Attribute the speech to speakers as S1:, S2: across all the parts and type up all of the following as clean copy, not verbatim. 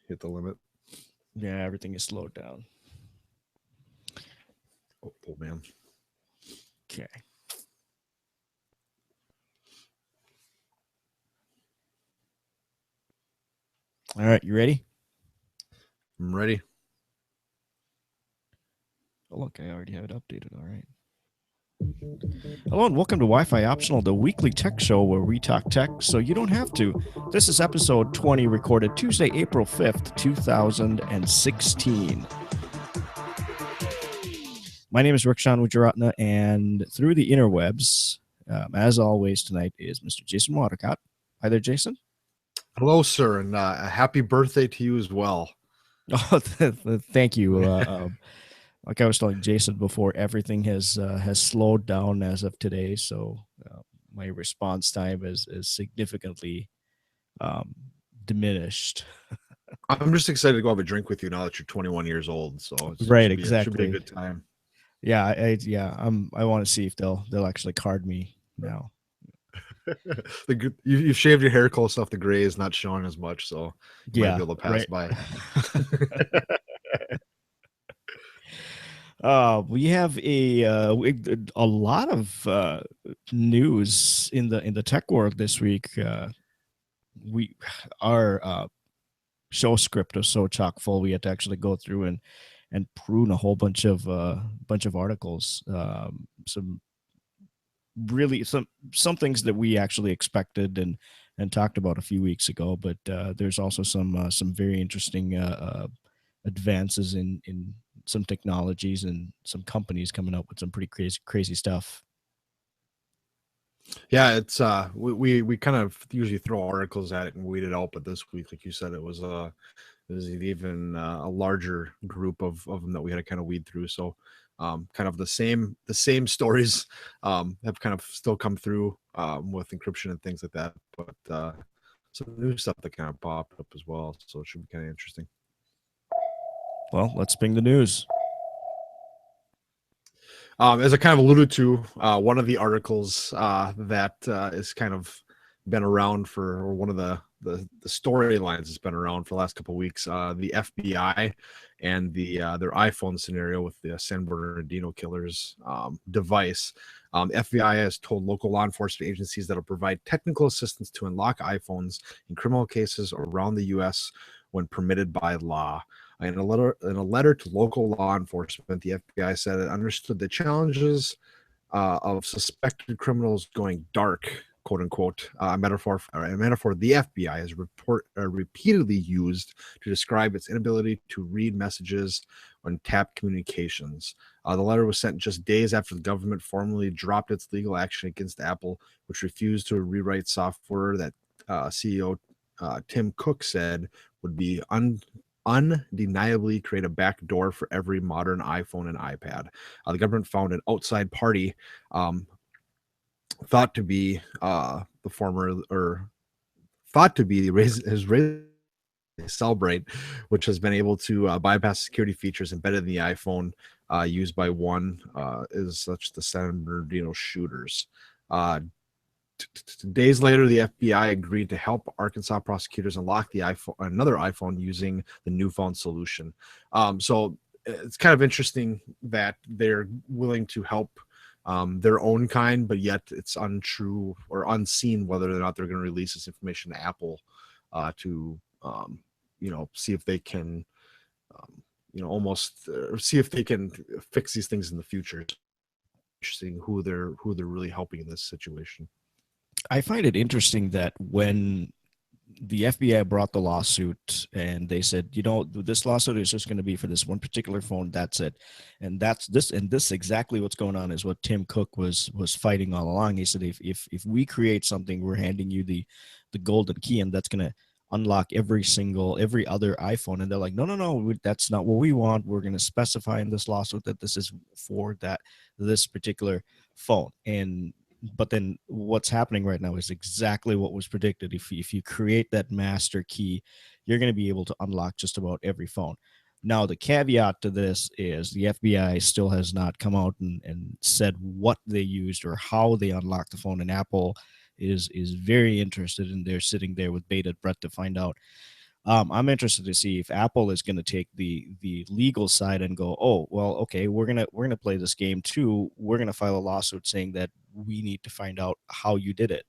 S1: hit the limit.
S2: Yeah, everything is slowed down.
S1: Oh man.
S2: Okay. All right, you ready?
S1: I'm ready.
S2: Oh, look, I already have it updated. All right. Hello and welcome to Wi-Fi Optional, the weekly tech show where we talk tech so you don't have to. This is episode 20, recorded Tuesday, April 5th, 2016. My name is Rikshan Wijaratna, and through the interwebs, as always, tonight is Mr. Jason Watercott. Hi there, Jason.
S1: Hello, sir, and a happy birthday to you as well.
S2: Oh, thank you. Like I was telling Jason before, everything has slowed down as of today, so my response time is significantly diminished.
S1: I'm just excited to go have a drink with you now that you're 21 years old. So it
S2: Right,
S1: should be a
S2: exactly.
S1: good time.
S2: Yeah, I want to see if they'll actually card me now.
S1: You've shaved your hair close enough. The gray is not showing as much, so you might
S2: Yeah,
S1: be able to pass
S2: right.
S1: by.
S2: We have a lot of news in the tech world this week. We our show script was so chock full we had to actually go through and prune a whole bunch of articles. Some really some things that we actually expected and talked about a few weeks ago, but there's also some very interesting advances in some technologies and some companies coming up with some pretty crazy stuff.
S1: Yeah, it's we kind of usually throw articles at it and weed it out, but this week, like you said, it was even a larger group of them that we had to kind of weed through. So kind of the same stories have kind of still come through with encryption and things like that, but some new stuff that kind of popped up as well. So it should be kind of interesting.
S2: Well, let's bring the news.
S1: As I kind of alluded to, one of the articles that is kind of been around for, or one of the storylines has been around for the last couple of weeks, the FBI and their iPhone scenario with the San Bernardino killers device. The FBI has told local law enforcement agencies that will provide technical assistance to unlock iPhones in criminal cases around the U.S. when permitted by law. In a letter to local law enforcement, the FBI said it understood the challenges of suspected criminals going dark, quote unquote, a metaphor the FBI has repeatedly used to describe its inability to read messages on tapped communications. The letter was sent just days after the government formally dropped its legal action against Apple, which refused to rewrite software that CEO Tim Cook said would be undeniably create a backdoor for every modern iPhone and iPad. The government found an outside party thought to be the former or thought to be Cellbrite, which has been able to bypass security features embedded in the iPhone used by one is such the San Bernardino shooters. Days later, the FBI agreed to help Arkansas prosecutors unlock another iPhone using the newfound solution. So it's kind of interesting that they're willing to help their own kind, but yet it's untrue or unseen whether or not they're going to release this information to Apple to see if they can almost see if they can fix these things in the future. Interesting who they're really helping in this situation.
S2: I find it interesting that when the FBI brought the lawsuit and they said, this lawsuit is just going to be for this one particular phone. That's it. And this exactly what's going on is what Tim Cook was fighting all along. He said, if we create something, we're handing you the golden key, and that's going to unlock every other iPhone. And they're like, no, that's not what we want. We're going to specify in this lawsuit that this is for this particular phone. But then what's happening right now is exactly what was predicted. If you create that master key, you're going to be able to unlock just about every phone. Now, the caveat to this is the FBI still has not come out and said what they used or how they unlocked the phone, and Apple is very interested, and they're sitting there with bated breath to find out. I'm interested to see if Apple is going to take the legal side and go, oh well, okay, we're gonna play this game too. We're gonna file a lawsuit saying that we need to find out how you did it.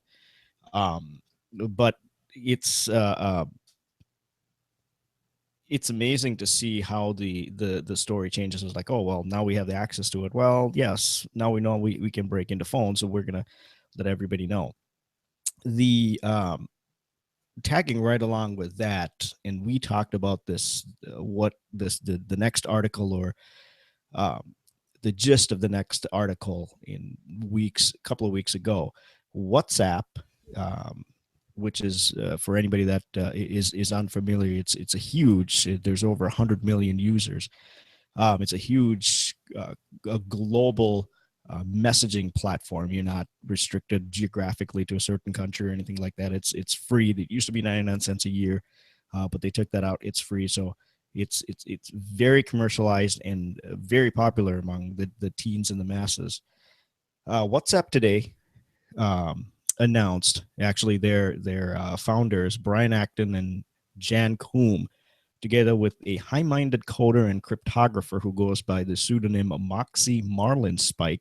S2: But it's uh, uh, it's amazing to see how the story changes. It's like, oh well, now we have the access to it. Well, yes, now we know we can break into phones, so we're gonna let everybody know. The tagging right along with that, and we talked about this, what this the next article, or um, the gist of the next article in a couple of weeks ago. WhatsApp, um, which is for anybody that is unfamiliar, it's a huge. There's over 100 million users. It's a huge, a global messaging platform. You're not restricted geographically to a certain country or anything like that. It's free. It used to be 99 cents a year, but they took that out. It's free, so it's very commercialized and very popular among the teens and the masses. WhatsApp today announced, actually, their founders Brian Acton and Jan Koum, together with a high-minded coder and cryptographer who goes by the pseudonym Moxie Marlinspike,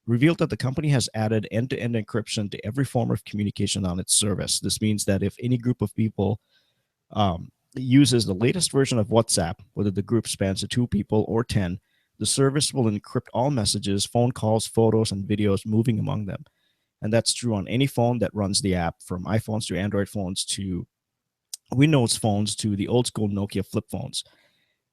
S2: revealed that the company has added end-to-end encryption to every form of communication on its service. This means that if any group of people uses the latest version of WhatsApp, whether the group spans to 2 people or 10, the service will encrypt all messages, phone calls, photos, and videos moving among them. And that's true on any phone that runs the app, from iPhones to Android phones to Windows phones to the old school Nokia flip phones.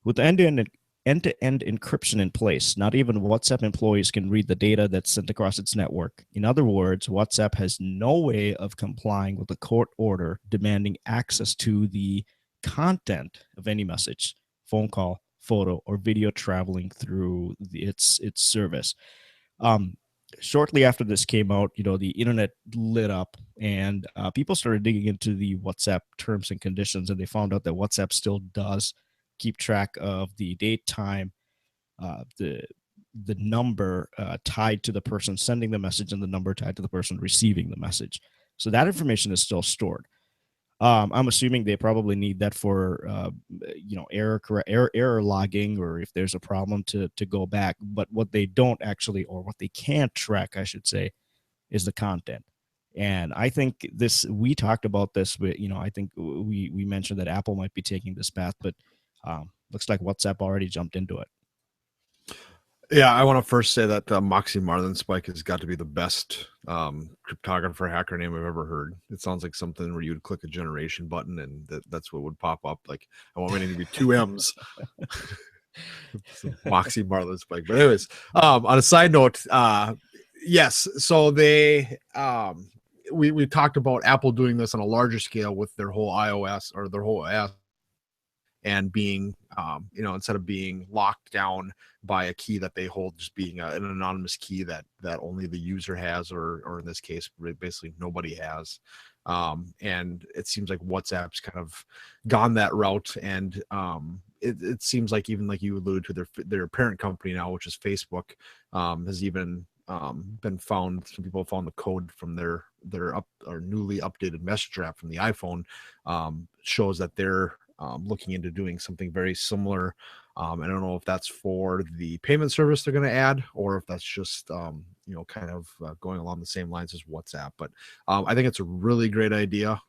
S2: With end-to-end encryption in place, not even WhatsApp employees can read the data that's sent across its network. In other words, WhatsApp has no way of complying with a court order demanding access to the content of any message, phone call, photo, or video traveling through its service. Um, Shortly after this came out, the internet lit up, and people started digging into the WhatsApp terms and conditions, and they found out that WhatsApp still does keep track of the date, time, the number tied to the person sending the message, and the number tied to the person receiving the message. So that information is still stored. I'm assuming they probably need that for error logging, or if there's a problem to go back. But what they don't actually, or what they can't track, I should say, is the content. And I think we talked about this, but I think we mentioned that Apple might be taking this path, but looks like WhatsApp already jumped into it.
S1: Yeah, I want to first say that Moxie Marlinspike has got to be the best cryptographer hacker name I've ever heard. It sounds like something where you would click a generation button and that's what would pop up. Like, I want my name to be 2M's. So, Moxie Marlinspike. But anyways, on a side note, yes, so they we talked about Apple doing this on a larger scale with their whole iOS, or their whole OS, and being instead of being locked down by a key that they hold, just being an anonymous key that only the user has, or in this case basically nobody has. And it seems like WhatsApp's kind of gone that route, and it seems like, even like you alluded to, their parent company now, which is Facebook, has even been found. Some people found the code from their newly updated Messenger app from the iPhone, shows that they're looking into doing something very similar. I don't know if that's for the payment service they're going to add, or if that's just kind of going along the same lines as WhatsApp. But I think it's a really great idea.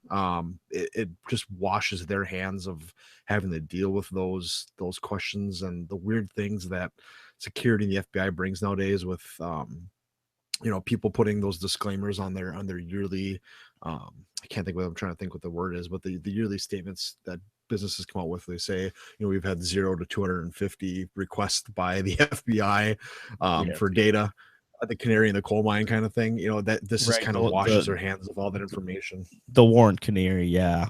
S1: It just washes their hands of having to deal with those questions and the weird things that security and the FBI brings nowadays, with people putting those disclaimers on their yearly, I can't think what I'm trying to think what the word is, but the yearly statements that businesses come out with. They say, we've had 0 to 250 requests by the FBI for data, the canary in the coal mine kind of thing. That this right, just kind of washes their hands of all that information.
S2: The warrant canary, yeah.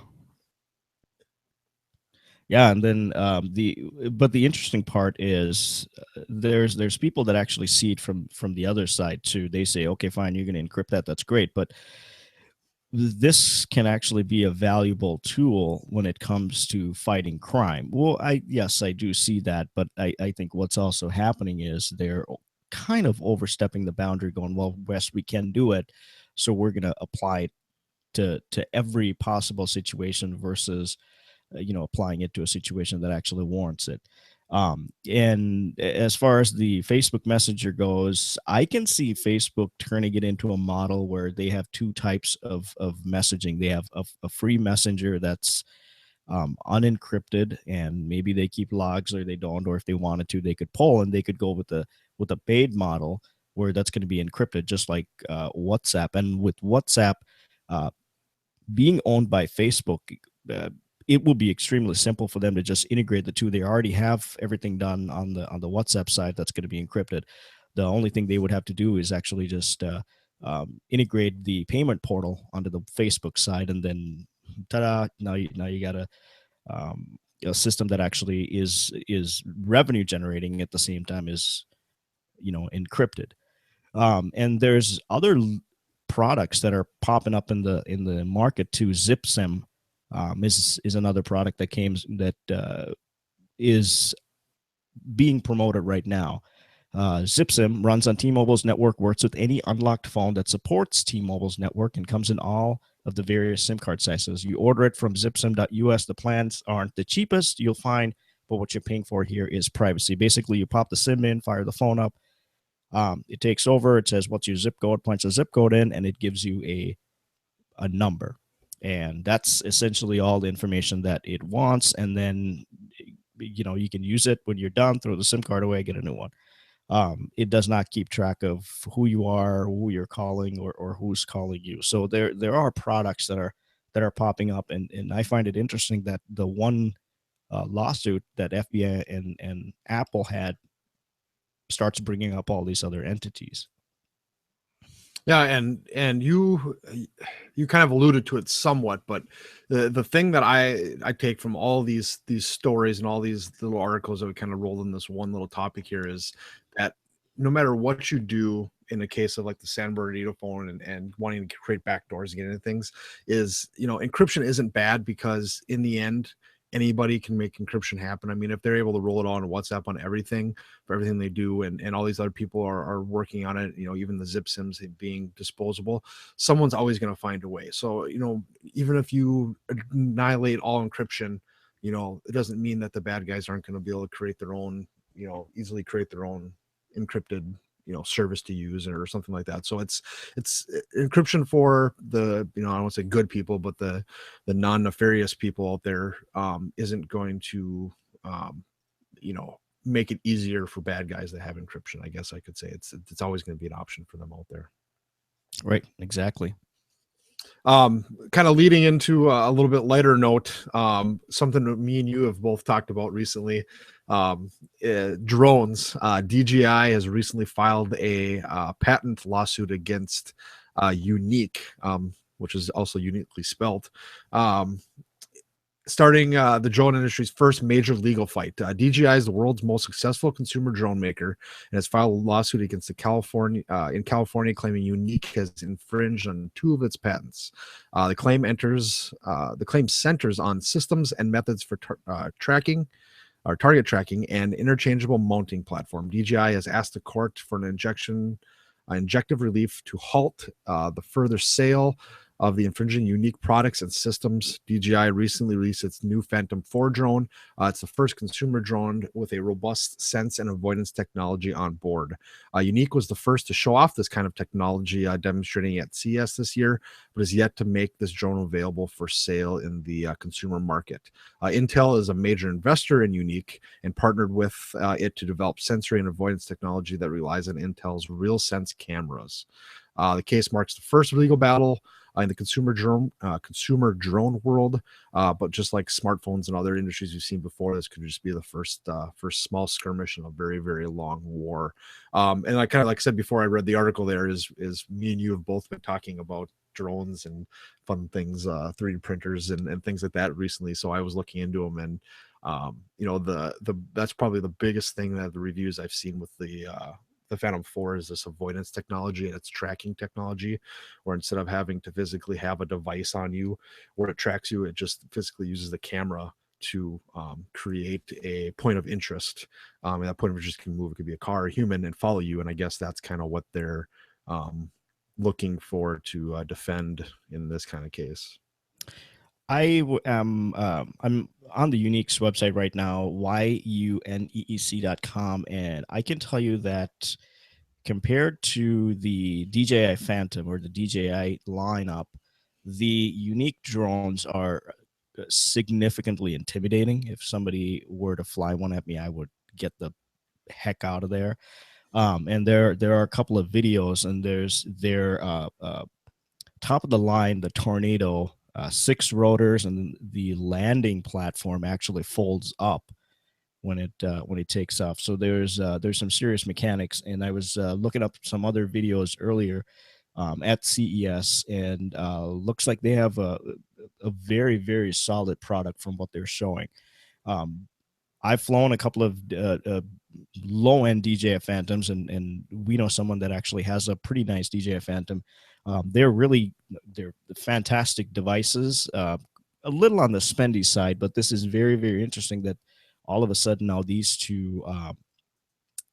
S2: Yeah, and then the interesting part is there's people that actually see it from the other side too. They say, okay, fine, you're going to encrypt that, that's great, but this can actually be a valuable tool when it comes to fighting crime. Well, I do see that, but I think what's also happening is they're kind of overstepping the boundary, going, well, Wes, we can do it, so we're going to apply it to every possible situation, versus applying it to a situation that actually warrants it. And as far as the Facebook Messenger goes, I can see Facebook turning it into a model where they have two types of messaging. They have a free messenger that's unencrypted, and maybe they keep logs or they don't, or if they wanted to, they could pull and they could go with a paid model where that's going to be encrypted, just like WhatsApp. And with WhatsApp uh, being owned by Facebook, uh, it will be extremely simple for them to just integrate the two. They already have everything done on the WhatsApp side that's going to be encrypted. The only thing they would have to do is actually just integrate the payment portal onto the Facebook side, and then ta-da! Now you got a system that actually is revenue generating at the same time as encrypted. And there's other products that are popping up in the market too. ZipSim is another product that is being promoted right now. ZipSim runs on T-Mobile's network, works with any unlocked phone that supports T-Mobile's network, and comes in all of the various SIM card sizes. You order it from zipsim.us. The plans aren't the cheapest you'll find, but what you're paying for here is privacy. Basically, you pop the SIM in, fire the phone up. It takes over. It says, what's your zip code? Punch the zip code in, and it gives you a number. And that's essentially all the information that it wants. And then, you can use it when you're done, throw the SIM card away, get a new one. It does not keep track of who you are, who you're calling, or who's calling you. So there are products that are popping up, and I find it interesting that the one lawsuit that FBI and Apple had starts bringing up all these other entities.
S1: Yeah, and you kind of alluded to it somewhat, but the thing that I take from all these stories and all these little articles that we kind of rolled in this one little topic here is that no matter what you do in the case of like the San Bernardino phone and wanting to create backdoors and get into things, is encryption isn't bad, because in the end anybody can make encryption happen. I mean, if they're able to roll it on WhatsApp on everything for everything they do, and all these other people are working on it, even the zip sims being disposable, someone's always going to find a way. So, even if you annihilate all encryption, it doesn't mean that the bad guys aren't going to be able to create their own, easily create their own encrypted service to use or something like that. So it's encryption for the I don't want to say good people, but the non-nefarious people out there isn't going to make it easier for bad guys that have encryption. I guess I could say it's always going to be an option for them out there.
S2: Right, exactly.
S1: Kind of leading into a little bit lighter note, something that me and you have both talked about recently, drones. DJI has recently filed a patent lawsuit against Unique, which is also uniquely spelled, starting the drone industry's first major legal fight. DJI is the world's most successful consumer drone maker and has filed a lawsuit against in California, claiming Unique has infringed on 2 of its patents. The claim centers on systems and methods for tracking or target tracking and interchangeable mounting platform. DJI has asked the court for an injunctive relief to halt the further sale of the infringing Unique products and systems. DJI recently released its new Phantom 4 drone. It's the first consumer drone with a robust sense and avoidance technology on board. Unique was the first to show off this kind of technology, demonstrating at CES this year, but is yet to make this drone available for sale in the consumer market. Intel is a major investor in Unique and partnered with it to develop sensory and avoidance technology that relies on Intel's RealSense cameras. The case marks the first legal battle in the consumer drone world, but just like smartphones and other industries we've seen before, this could just be the first small skirmish in a very, very long war. And I kind of, like I said before, I read the article. There is me and you have both been talking about drones and fun things, 3D printers and things like that recently. So I was looking into them, and that's probably the biggest thing that the reviews I've seen with the Phantom 4 is this avoidance technology, and it's tracking technology, where instead of having to physically have a device on you where it tracks you, it just physically uses the camera to create a point of interest. And that point of interest can move. It could be a car or a human and follow you. And I guess that's kind of what they're looking for to defend in this kind of case.
S2: I'm on the Unique's website right now, yuneec.com, and I can tell you that compared to the DJI Phantom or the DJI lineup, the Unique drones are significantly intimidating. If somebody were to fly one at me, I would get the heck out of there. And there are a couple of videos, and there's their top of the line, the Tornado, 6 rotors, and the landing platform actually folds up when it takes off. So there's some serious mechanics, and I was looking up some other videos earlier at CES, and looks like they have a very very solid product from what they're showing. Um, I've flown a couple of low end DJI Phantoms, and we know someone that actually has a pretty nice DJI Phantom. They're fantastic devices. A little on the spendy side, but this is very very interesting that all of a sudden now these two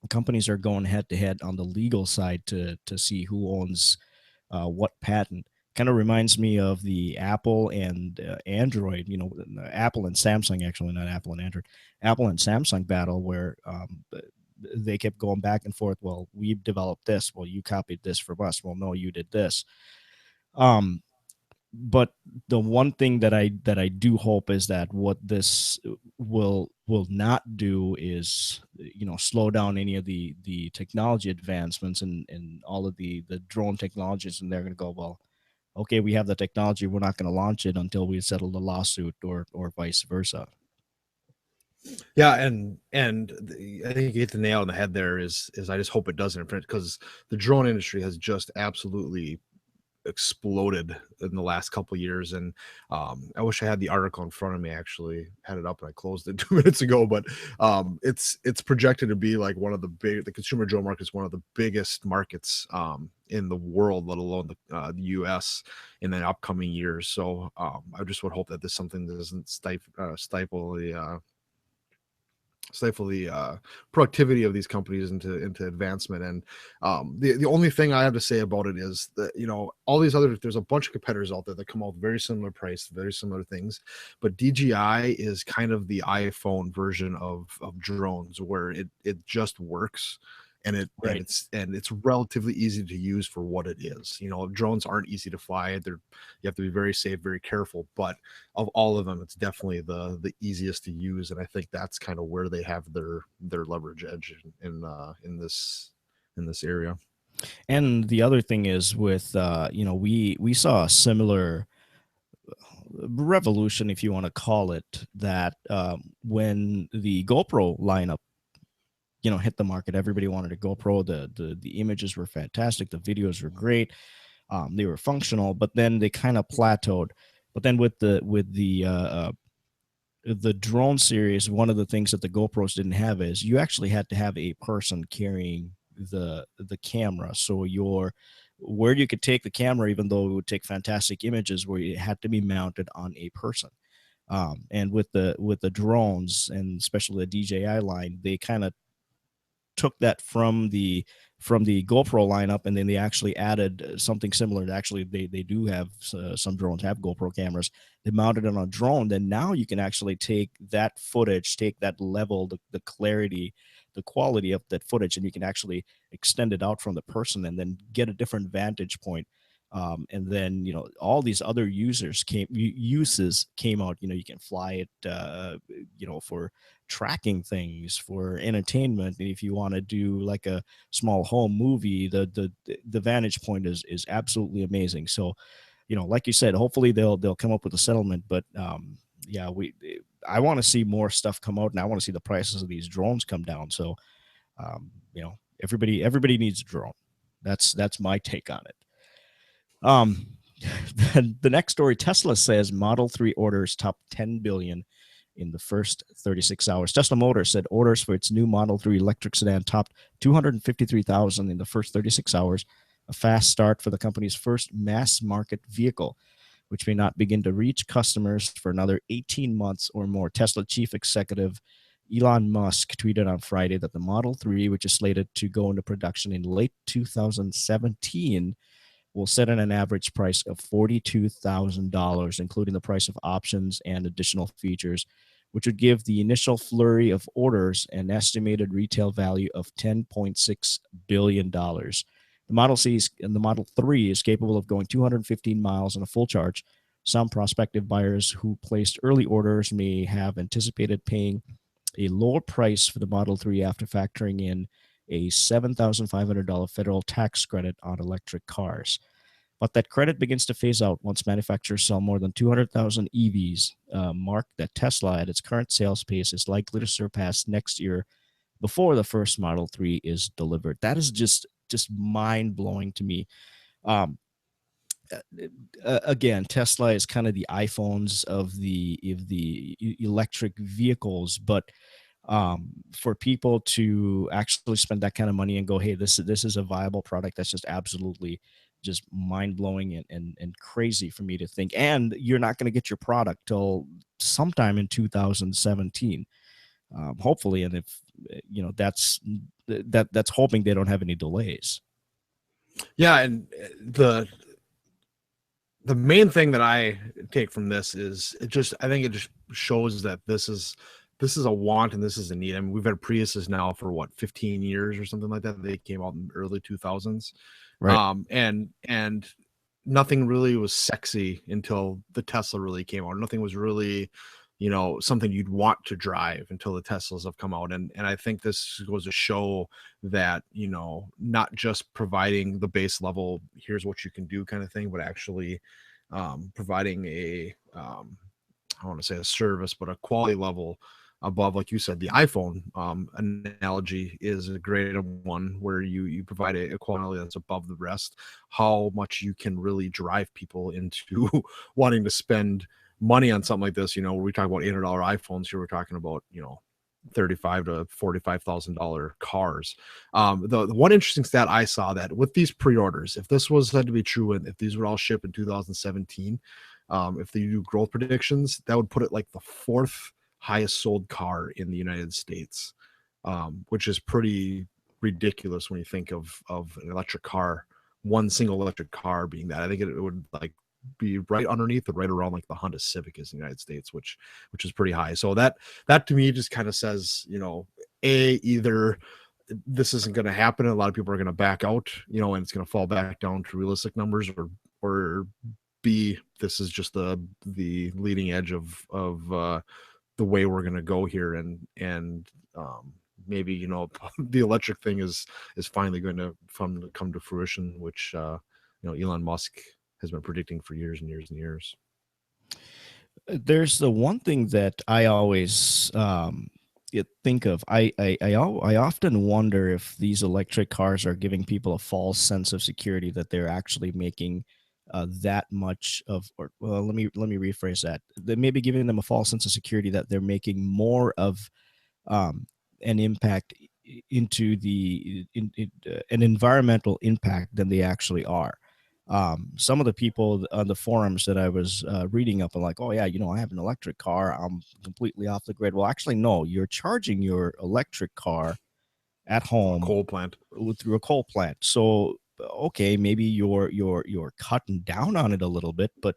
S2: companies are going head to head on the legal side to see who owns what patent. Kind of reminds me of the Apple and Android, Apple and Samsung, actually, not Apple and Android, Apple and Samsung battle where they kept going back and forth. Well, we've developed this. Well, you copied this from us. Well, no, you did this. But the one thing that I do hope is that what this will not do is slow down any of the technology advancements and all of the drone technologies, and they're going to go, well, okay, we have the technology, we're not going to launch it until we settle the lawsuit, or vice versa.
S1: Yeah, I think you hit the nail on the head there. Is I just hope it doesn't, because the drone industry has just absolutely exploded in the last couple of years. And I wish I had the article in front of me. I actually had it up and I closed it 2 minutes ago. But it's projected to be like the consumer drone market is one of the biggest markets in the world, let alone the US, in the upcoming years. So I just would hope that this something that doesn't stifle the productivity of these companies into advancement. And the only thing I have to say about it is that all these there's a bunch of competitors out there that come out with very similar price, very similar things, but DJI is kind of the iPhone version of drones, where it just works. And
S2: Right.
S1: it's relatively easy to use for what it is. Drones aren't easy to fly. You have to be very safe, very careful. But of all of them, it's definitely the easiest to use, and I think that's kind of where they have their leverage edge in this area.
S2: And the other thing is with we saw a similar revolution, if you want to call it that, when the GoPro lineup hit the market. Everybody wanted a GoPro. The images were fantastic, the videos were great, they were functional, but then they kind of plateaued. But then with the drone series, one of the things that the GoPros didn't have is you actually had to have a person carrying the camera. So where you could take the camera, even though it would take fantastic images, where it had to be mounted on a person. And with the drones, and especially the DJI line, they kind of took that from the GoPro lineup, and then they actually added something similar. Actually, they do have some drones have GoPro cameras. They mounted it on a drone. Then now you can actually take that footage, take that level, the clarity, the quality of that footage, and you can actually extend it out from the person, and then get a different vantage point. And then all these other uses came out. You can fly it, for tracking things, for entertainment. And if you want to do like a small home movie, the vantage point is absolutely amazing. So like you said, hopefully they'll come up with a settlement. But yeah, I want to see more stuff come out, and I want to see the prices of these drones come down. So everybody needs a drone. That's my take on it. um the next story, Tesla says Model 3 orders top 10 billion in the first 36 hours. Tesla Motors said orders for its new Model 3 electric sedan topped 253,000 in the first 36 hours, a fast start for the company's first mass market vehicle, which may not begin to reach customers for another 18 months or more. Tesla chief executive Elon Musk tweeted on Friday that the Model 3, which is slated to go into production in late 2017, will set at an average price of $42,000, including the price of options and additional features, which would give the initial flurry of orders an estimated retail value of $10.6 billion. The Model C and the Model 3 is capable of going 215 miles on a full charge. Some prospective buyers who placed early orders may have anticipated paying a lower price for the Model 3 after factoring in a $7,500 federal tax credit on electric cars. But that credit begins to phase out once manufacturers sell more than 200,000 EVs, mark that Tesla at its current sales pace is likely to surpass next year before the first Model 3 is delivered. That is just mind-blowing to me. Um, Again, Tesla is kind of the iPhones of the electric vehicles, but for people to actually spend that kind of money and go, hey, this is a viable product, that's just absolutely just mind blowing and crazy for me to think. And you're not going to get your product till sometime in 2017, hopefully. And if that's hoping they don't have any delays.
S1: Yeah, and the main thing that I take from this is I think it just shows that this is a want and this is a need. I mean, we've had Priuses now for what, 15 years or something like that. They came out in the early 2000s.
S2: Right.
S1: And nothing really was sexy until the Tesla really came out. Nothing was really, something you'd want to drive until the Teslas have come out. And I think this goes to show that, not just providing the base level, here's what you can do kind of thing, but actually providing I want to say a service, but a quality level above, like you said, the iPhone analogy is a great one where you provide a quality that's above the rest. How much you can really drive people into wanting to spend money on something like this. We talk about $800 iPhones here, we're talking about $35,000 to $45,000 cars. The one interesting stat I saw, that with these pre-orders, if this was said to be true and if these would all ship in 2017, if they do growth predictions, that would put it like the fourth highest sold car in the United States, which is pretty ridiculous when you think of an electric car, one single electric car being that. I think it would like be right underneath or right around like the Honda Civic is in the United States, which is pretty high. So that to me just kind of says, either this isn't going to happen and a lot of people are going to back out, and it's going to fall back down to realistic numbers, or B, this is just the leading edge of the way we're going to go here, and maybe the electric thing is finally going to come to fruition, which Elon Musk has been predicting for years and years and years.
S2: There's the one thing that I always think of. I often wonder if these electric cars are giving people a false sense of security, that they're actually making that much of, or well, let me rephrase that. They may be giving them a false sense of security that they're making more of an impact into an environmental impact than they actually are. Some of the people on the forums that I was reading up are like, oh yeah, I have an electric car, I'm completely off the grid. Well, actually, no, you're charging your electric car at home,
S1: a coal plant,
S2: through a coal plant. So okay, maybe you're cutting down on it a little bit, but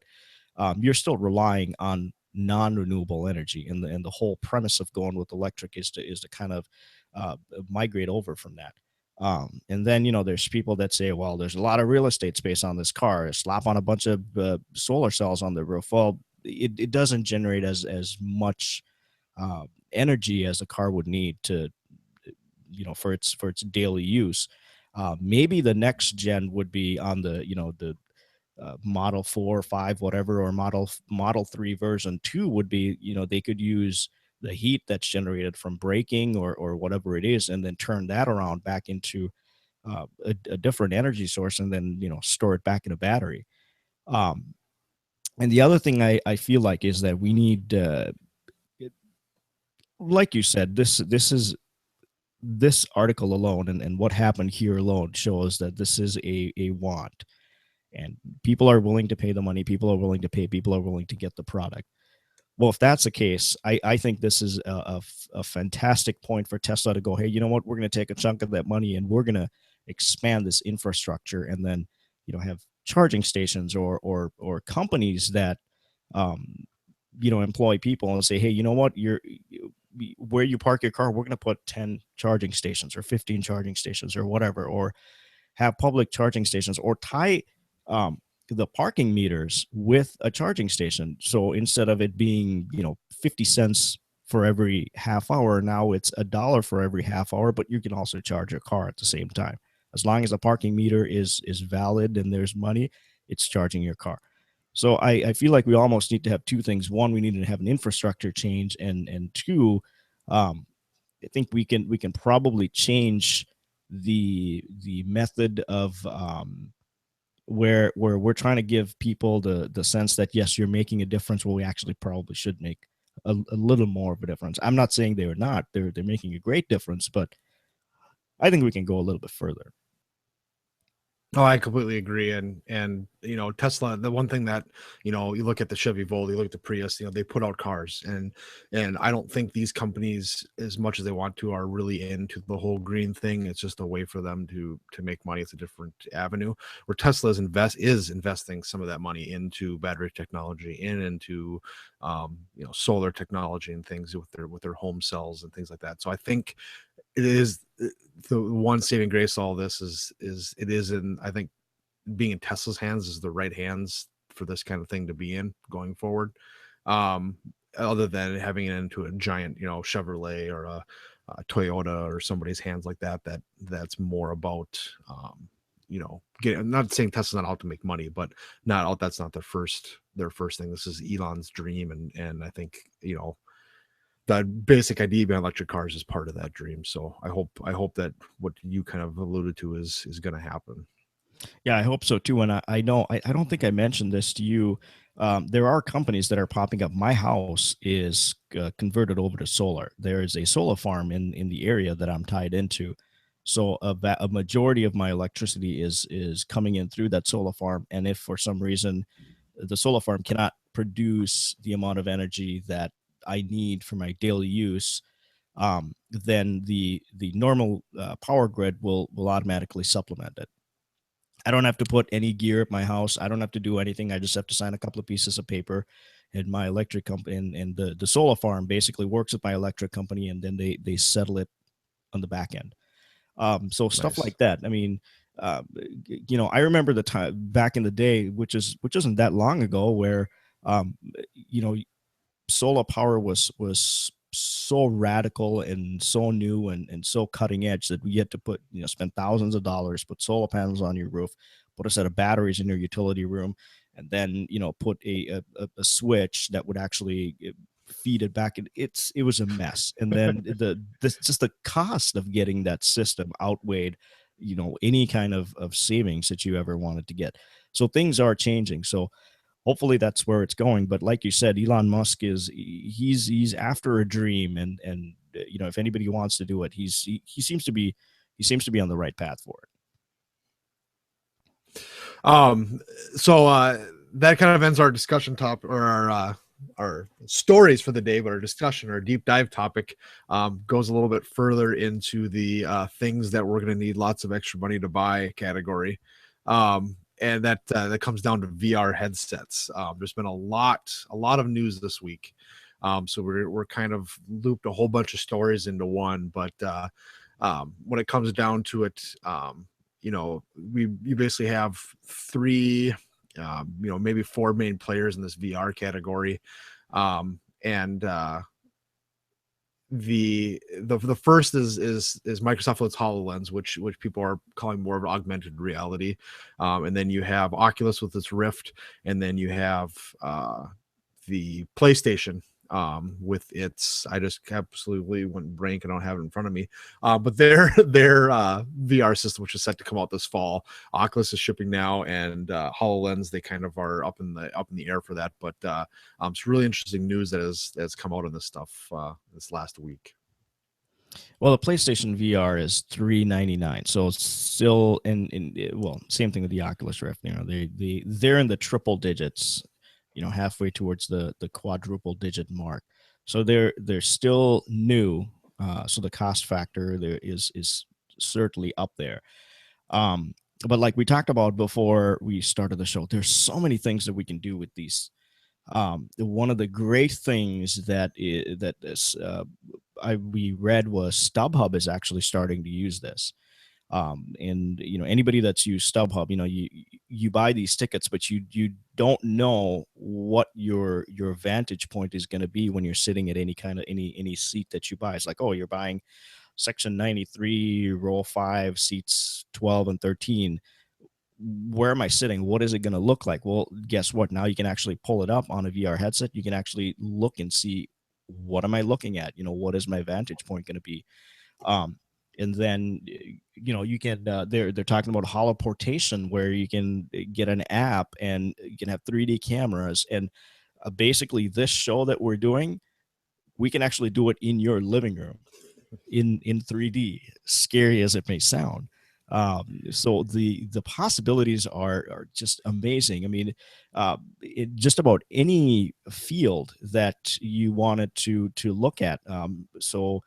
S2: you're still relying on non-renewable energy, and the whole premise of going with electric is to kind of migrate over from that. And then there's people that say, well, there's a lot of real estate space on this car, slap on a bunch of solar cells on the roof. Well, it doesn't generate as much energy as a car would need to for its daily use. Maybe the next gen would be on the Model 4 or 5, whatever, or Model 3 version 2 would be, they could use the heat that's generated from braking or whatever it is, and then turn that around back into a different energy source, and then store it back in a battery. And the other thing I feel like is that we need, like you said, this article alone and what happened here alone shows that this is a want, and people are willing to pay the money, people are willing to pay, people are willing to get the product. Well, if that's the case, I think this is a fantastic point for Tesla to go, hey, you know what, we're going to take a chunk of that money and we're going to expand this infrastructure, and then have charging stations or companies that um, employ people and say, hey, you know what, where you park your car, we're going to put 10 charging stations or 15 charging stations or whatever, or have public charging stations, or tie um, the parking meters with a charging station. So instead of it being 50 cents for every half hour, now it's $1 for every half hour, but you can also charge your car at the same time. As long as the parking meter is valid and there's money, it's charging your car. So I feel like we almost need to have two things. One, we need to have an infrastructure change, and two, um, I think we can probably change the method of where we're trying to give people the sense that yes, you're making a difference. Well, we actually probably should make a little more of a difference. I'm not saying they are not. They're making a great difference, but I think we can go a little bit further.
S1: Oh, I completely agree. And Tesla, the one thing that, you look at the Chevy Volt, you look at the Prius, they put out cars, and I don't think these companies, as much as they want to, are really into the whole green thing. It's just a way for them to make money. It's a different avenue. Where Tesla is investing some of that money into battery technology and into solar technology and things with their home cells and things like that. So I think it is the one saving grace of all this is it is in, I think, being in Tesla's hands is the right hands for this kind of thing to be in going forward. Um, Other than having it into a giant, Chevrolet or a Toyota or somebody's hands like that, that's more about getting. I'm not saying Tesla's not out to make money, but not out. That's not their first thing. This is Elon's dream, and I think the basic idea behind electric cars is part of that dream. So I hope that what you kind of alluded to is going to happen.
S2: Yeah, I hope so too. And I know I don't think I mentioned this to you. There are companies that are popping up. My house is converted over to solar. There is a solar farm in the area that I'm tied into. So a majority of my electricity is coming in through that solar farm. And if for some reason the solar farm cannot produce the amount of energy that I need for my daily use, then the normal power grid will automatically supplement it. I don't have to put any gear at my house. I don't have to do anything. I just have to sign a couple of pieces of paper, and my electric company and the solar farm basically works with my electric company, and then they settle it on the back end. So stuff
S1: Nice.
S2: like that. I mean, I remember the time back in the day, which isn't that long ago, where um, you know, solar power was so radical and so new and so cutting edge that we had to spend thousands of dollars, put solar panels on your roof, put a set of batteries in your utility room, and then put a switch that would actually feed it back. It was a mess. And then just the cost of getting that system outweighed any kind of savings that you ever wanted to get. So things are changing. So hopefully that's where it's going. But like you said, Elon Musk he's after a dream, and if anybody wants to do it, he seems to be on the right path for it.
S1: Um, so that kind of ends our discussion topic, or our stories for the day, but our discussion, our deep dive topic, goes a little bit further into the things that we're going to need lots of extra money to buy category. And that comes down to VR headsets. There's been a lot of news this week. So we're kind of looped a whole bunch of stories into one, but when it comes down to it, you basically have three, maybe four main players in this VR category, and the first is Microsoft with its HoloLens, which people are calling more of augmented reality, and then you have Oculus with its Rift, and then you have the PlayStation with its, I just absolutely went blank. I don't have it in front of me, but their VR system, which is set to come out this fall. Oculus is shipping now, and HoloLens, they kind of are up in the air for that. But it's really interesting news that has come out on this stuff this last week.
S2: Well, the PlayStation VR is $399, so it's still well, same thing with the Oculus Rift. They're in the triple digits, halfway towards the quadruple digit mark. So they're still new. So the cost factor there is certainly up there. But like we talked about before we started the show, there's so many things that we can do with these. One of the great things that is we read was StubHub is actually starting to use this. And anybody that's used StubHub, you buy these tickets, but you don't know what your vantage point is going to be when you're sitting at any kind of any seat that you buy. It's like, oh, you're buying section 93, row 5, seats 12 and 13. Where am I sitting? What is it going to look like? Well, guess what? Now you can actually pull it up on a VR headset. You can actually look and see, what am I looking at? What is my vantage point going to be? Um, and then you can they're talking about holoportation, where you can get an app and you can have 3D cameras, and basically this show that we're doing, we can actually do it in your living room in 3D, scary as it may sound. So the possibilities are just amazing. I mean, in just about any field that you wanted to look at. So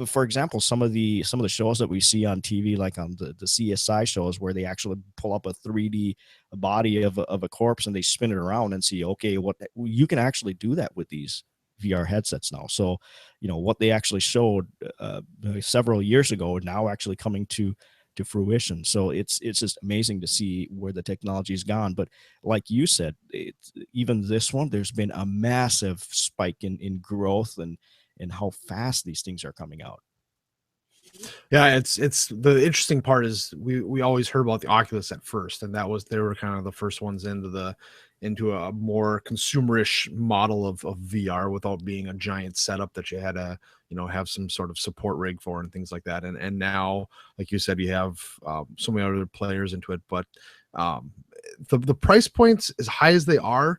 S2: for example, some of the shows that we see on TV, like on the CSI shows, where they actually pull up a 3D body of a corpse and they spin it around and see, okay, what you can actually do that with these VR headsets now. So, what they actually showed several years ago now actually coming to fruition. So it's just amazing to see where the technology's gone. But like you said, even this one, there's been a massive spike in growth and how fast these things are coming out.
S1: Yeah, it's the interesting part is we always heard about the Oculus at first, and that was they were kind of the first ones into a more consumerish model of VR without being a giant setup that you had to have some sort of support rig for and things like that. And now, like you said, you have so many other players into it, but um, the price points, as high as they are,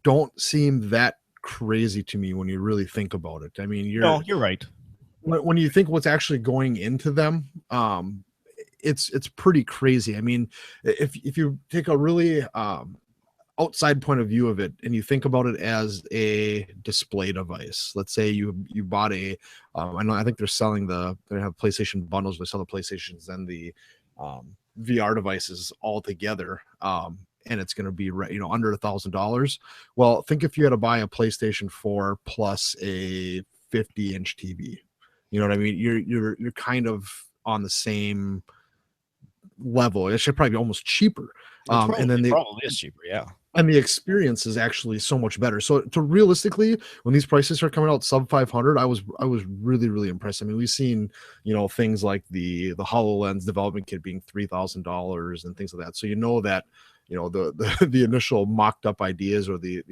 S1: don't seem that crazy to me when you really think about it. I mean,
S2: No, you're right.
S1: when you think what's actually going into them, it's pretty crazy. I mean, if you take a really outside point of view of it and you think about it as a display device, let's say you bought I think they're selling they have PlayStation bundles, they sell the PlayStations and the VR devices all together. And it's going to be under $1,000. Well, think if you had to buy a PlayStation 4 plus a 50-inch TV. You know what I mean? You're kind of on the same level. It should probably be almost cheaper. And then
S2: Probably is cheaper, yeah.
S1: and the experience is actually so much better. So to realistically, when these prices are coming out sub 500, I was really really impressed. I mean, we've seen things like the HoloLens development kit being $3,000 and things like that. So that the initial mocked up ideas or the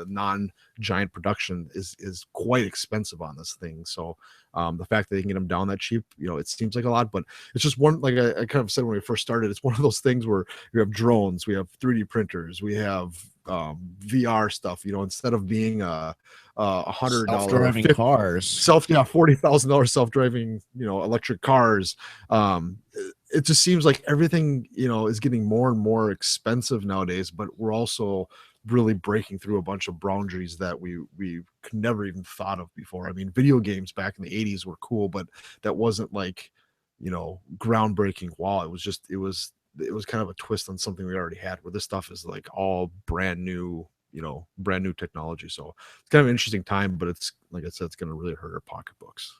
S1: non giant production is quite expensive on this thing. So the fact that they can get them down that cheap, it seems like a lot, but it's just one, like I kind of said when we first started, it's one of those things where we have drones, we have 3D printers, we have VR stuff, instead of being $100
S2: Self-driving cars.
S1: $40,000 self-driving electric cars. It just seems like everything is getting more and more expensive nowadays, but we're also really breaking through a bunch of boundaries that we could never even thought of before. I mean, video games back in the 80s were cool, but that wasn't like groundbreaking. Wow, it was kind of a twist on something we already had, where this stuff is like all brand new technology. So it's kind of an interesting time, but it's, like I said, it's going to really hurt our pocketbooks.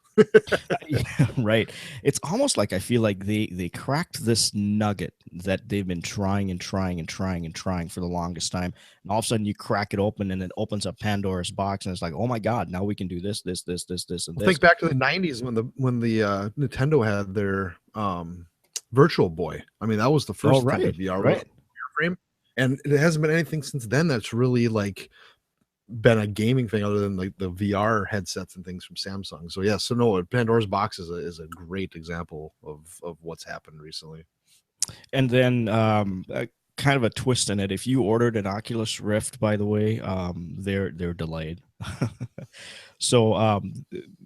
S2: Yeah, right. It's almost like I feel like they cracked this nugget that they've been trying and trying and trying and trying for the longest time, and all of a sudden you crack it open and it opens up Pandora's box, and it's like, oh my god, now we can do this, this, this, this, this, and
S1: Well,
S2: this.
S1: think back to the 90s when the Nintendo had their Virtual Boy. I mean, that was the
S2: Oh,
S1: first attempt
S2: right,
S1: at VR with
S2: right.
S1: a frame, and it hasn't been anything since then that's really like been a gaming thing other than like the VR headsets and things from Samsung. So yeah, so no, Pandora's box is a great example of what's happened recently.
S2: And then kind of a twist in it. If you ordered an Oculus Rift, by the way, they're delayed. So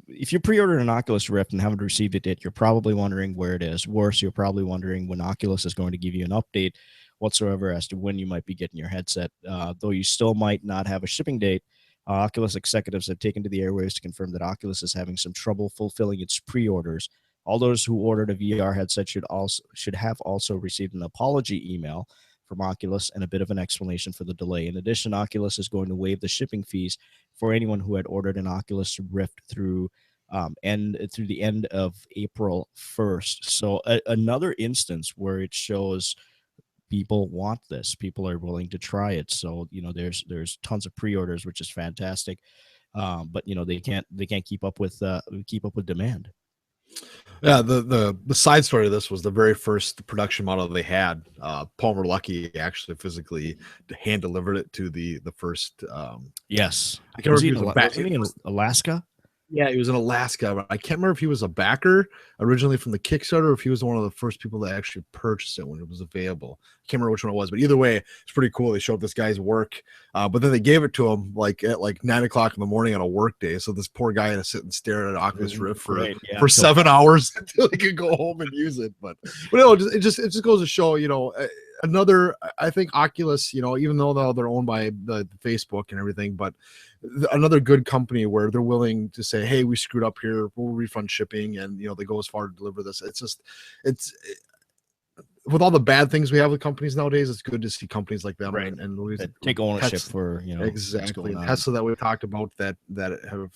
S2: if you pre-ordered an Oculus Rift and haven't received it yet, you're probably wondering where it is. Worse, you're probably wondering when Oculus is going to give you an update whatsoever as to when you might be getting your headset. Though you still might not have a shipping date, Oculus executives have taken to the airwaves to confirm that Oculus is having some trouble fulfilling its pre-orders All those who ordered a VR headset should have also received an apology email from Oculus and a bit of an explanation for the delay. In addition, Oculus is going to waive the shipping fees for anyone who had ordered an Oculus Rift through the end of April 1st. So another instance where it shows people want this, people are willing to try it. So there's tons of pre-orders, which is fantastic. But they can't keep up with demand.
S1: Yeah, the side story of this was the very first production model they had. Palmer Luckey actually physically hand delivered it to the first.
S2: Yes,
S1: I can't remember
S2: was he in Alaska?
S1: Yeah, he was in Alaska. But I can't remember if he was a backer originally from the Kickstarter or if he was one of the first people that actually purchased it when it was available. I can't remember which one it was, but either way, it's pretty cool. They showed this guy's work, but then they gave it to him at 9 o'clock in the morning on a work day. So this poor guy had to sit and stare at an Oculus Rift for 7 hours until he could go home and use it. But it just goes to show, another, I think Oculus, even though they're owned by the Facebook and everything, but another good company where they're willing to say, hey, we screwed up here, we'll refund shipping, and they go as far to deliver this. It's with all the bad things we have with companies nowadays, it's good to see companies like them and
S2: take ownership for
S1: exactly Tesla that we talked about that have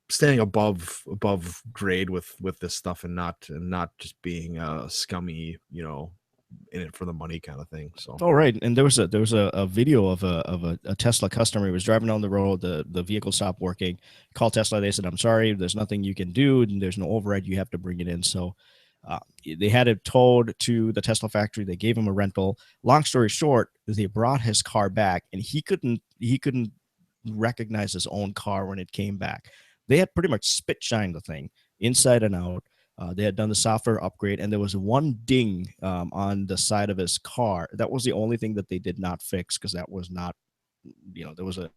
S1: staying above grade with this stuff and not just being scummy, in it for the money kind of thing. So
S2: right. And there was a video of a Tesla customer. He was driving down the road, the vehicle stopped working, called Tesla. They said, I'm sorry, there's nothing you can do, and there's no override, you have to bring it in. So they had it towed to the Tesla factory. They gave him a rental. Long story short, they brought his car back, and he couldn't recognize his own car when it came back. They had pretty much spit shined the thing inside and out. They had done the software upgrade, and there was one ding on the side of his car. That was the only thing that they did not fix, because that was not, there was a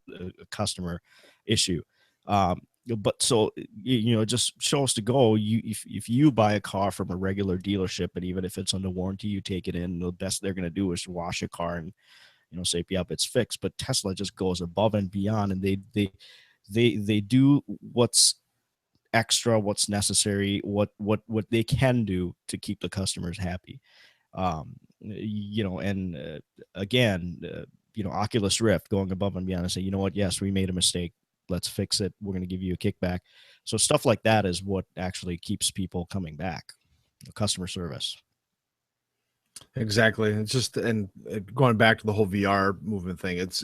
S2: customer issue. But so, it just shows to go. If you buy a car from a regular dealership, and even if it's under warranty, you take it in, the best they're going to do is wash your car and, say, yep, it's fixed. But Tesla just goes above and beyond, and they do what's extra, what's necessary, what they can do to keep the customers happy. Again, Oculus Rift going above and beyond and say, you know what, yes, we made a mistake, let's fix it, we're going to give you a kickback. So stuff like that is what actually keeps people coming back. Customer service.
S1: Exactly. It's just, and going back to the whole VR movement thing, it's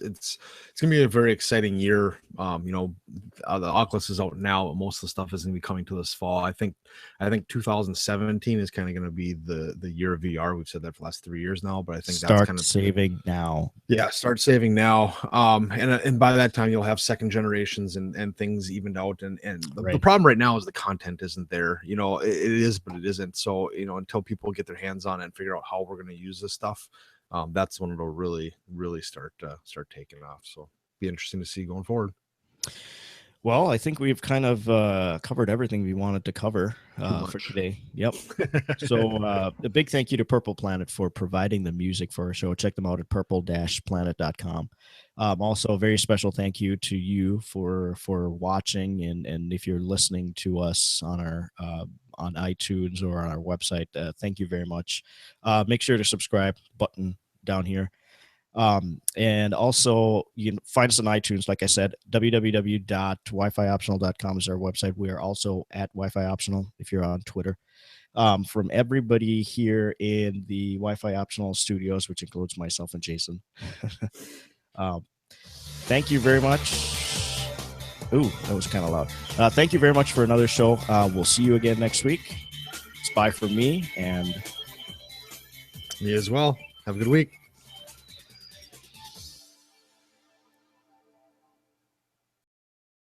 S1: gonna be a very exciting year. The Oculus is out now, but most of the stuff is gonna be coming to this fall. I think 2017 is kind of gonna be the year of VR. We've said that for the last 3 years now, but I think that's kind of
S2: saving now.
S1: Yeah, start saving now. And by that time you'll have second generations and things evened out. And the problem right now is the content isn't there. It is, but it isn't. So until people get their hands on it and figure out how we're going to use this stuff, that's when it'll really start taking off. So be interesting to see going forward.
S2: Well, I think we've kind of covered everything we wanted to cover for today. Yep. So a big thank you to Purple Planet for providing the music for our show. Check them out at purple-planet.com. Also, a very special thank you to you for watching, and if you're listening to us on our on iTunes or on our website, thank you very much. Make sure to subscribe button down here. And also you can find us on iTunes. Like I said, www.wifioptional.com is our website. We are also at Wi-Fi Optional if you're on Twitter. From everybody here in the Wi-Fi Optional studios, which includes myself and Jason. Thank you very much. Ooh, that was kind of loud. Thank you very much for another show. We'll see you again next week. It's bye from me and
S1: me as well. Have a good week.